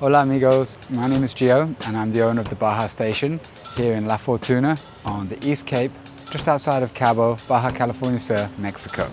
Hola amigos, my name is Gio and I'm the owner of the Baja station here in La Fortuna on the East Cape, just outside of Cabo, Baja California Sur, Mexico.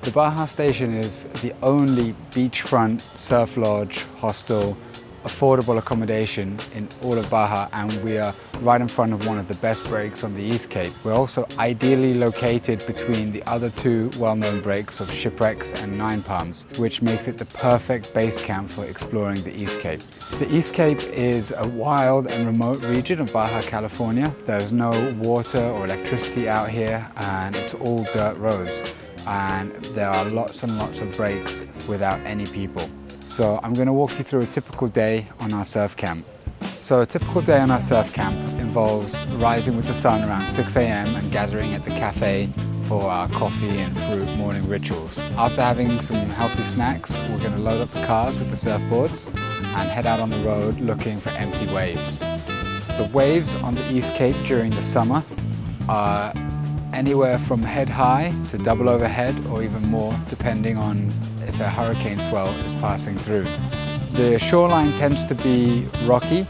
The Baja station is the only beachfront surf lodge, hostel, affordable accommodation in all of Baja, and we are right in front of one of the best breaks on the East Cape. We're also ideally located between the other two well-known breaks of Shipwrecks and Nine Palms, which makes it the perfect base camp for exploring the East Cape. The East Cape is a wild and remote region of Baja California. There's no water or electricity out here, and it's all dirt roads. And there are lots and lots of breaks without any people. So I'm going to walk you through a typical day on our surf camp. So a typical day on our surf camp involves rising with the sun around 6 a.m. and gathering at the cafe for our coffee and fruit morning rituals. After having some healthy snacks, we're going to load up the cars with the surfboards and head out on the road looking for empty waves. The waves on the East Cape during the summer are anywhere from head high to double overhead, or even more depending on if a hurricane swell is passing through. The shoreline tends to be rocky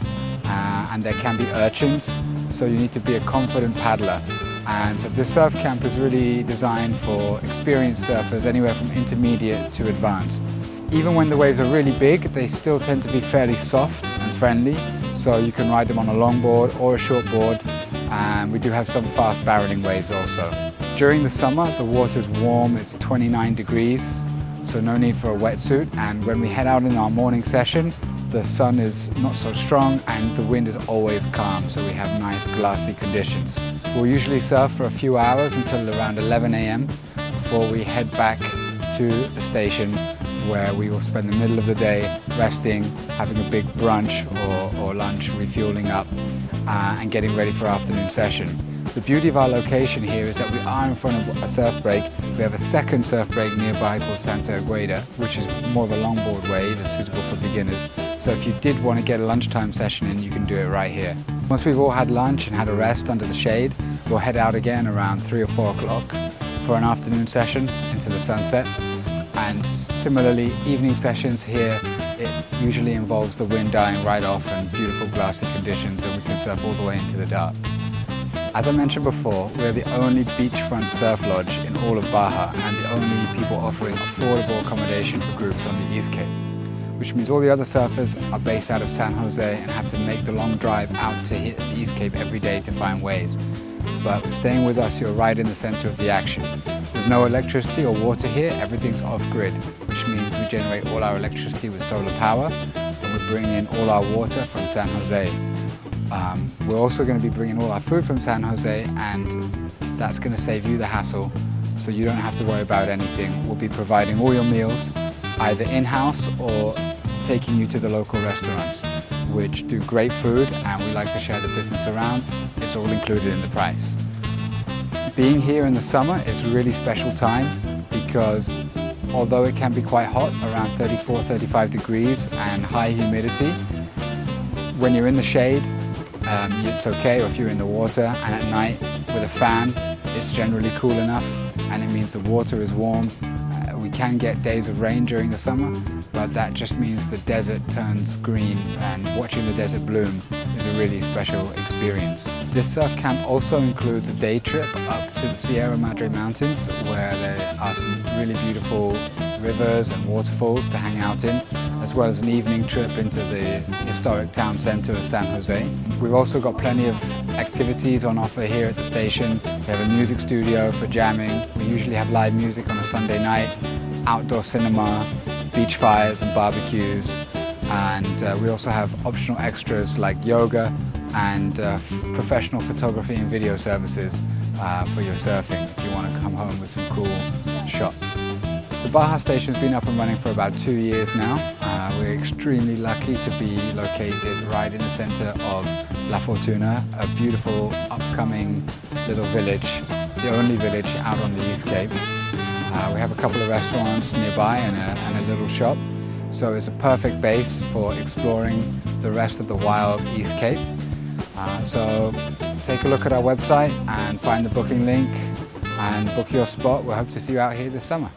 and there can be urchins, so you need to be a confident paddler. And so this surf camp is really designed for experienced surfers, anywhere from intermediate to advanced. Even when the waves are really big, they still tend to be fairly soft and friendly, so you can ride them on a longboard or a shortboard, and we do have some fast barreling waves also. During the summer, the water's warm, it's 29 degrees, so no need for a wetsuit, and when we head out in our morning session, the sun is not so strong and the wind is always calm, so we have nice glassy conditions. We'll usually surf for a few hours until around 11 a.m. before we head back to the station, where we will spend the middle of the day resting, having a big brunch or lunch, refueling up and getting ready for afternoon session. The beauty of our location here is that we are in front of a surf break. We have a second surf break nearby called Santa Agueda, which is more of a longboard wave and suitable for beginners. So if you did want to get a lunchtime session in, you can do it right here. Once we've all had lunch and had a rest under the shade, we'll head out again around 3 or 4 o'clock for an afternoon session into the sunset. And similarly, evening sessions here, it usually involves the wind dying right off and beautiful glassy conditions, and we can surf all the way into the dark. As I mentioned before, we're the only beachfront surf lodge in all of Baja and the only people offering affordable accommodation for groups on the East Cape, which means all the other surfers are based out of San Jose and have to make the long drive out to hit the East Cape every day to find waves. But staying with us, you're right in the center of the action. There's no electricity or water here, everything's off-grid, which means we generate all our electricity with solar power, and we bring in all our water from San Jose. We're also going to be bringing all our food from San Jose, and that's going to save you the hassle, so you don't have to worry about anything. We'll be providing all your meals, either in-house or taking you to the local restaurants, which do great food, and we like to share the business around. It's all included in the price. Being here in the summer is a really special time because although it can be quite hot, around 34, 35 degrees and high humidity, when you're in the shade, it's okay, or if you're in the water, and at night with a fan, it's generally cool enough, and it means the water is warm. We can get days of rain during the summer, but that just means the desert turns green, and watching the desert bloom is a really special experience. This surf camp also includes a day trip up to the Sierra Madre Mountains, where there are some really beautiful rivers and waterfalls to hang out in, as well as an evening trip into the historic town center of San Jose. We've also got plenty of activities on offer here at the station. We have a music studio for jamming. We usually have live music on a Sunday night, outdoor cinema, beach fires and barbecues, and we also have optional extras like yoga and professional photography and video services for your surfing if you want to come home with some cool shots. The Baja station's been up and running for about 2 years now. We're extremely lucky to be located right in the center of La Fortuna, a beautiful upcoming little village, the only village out on the East Cape. We have a couple of restaurants nearby and a little shop, so it's a perfect base for exploring the rest of the wild East Cape. So take a look at our website and find the booking link and book your spot. We hope to see you out here this summer.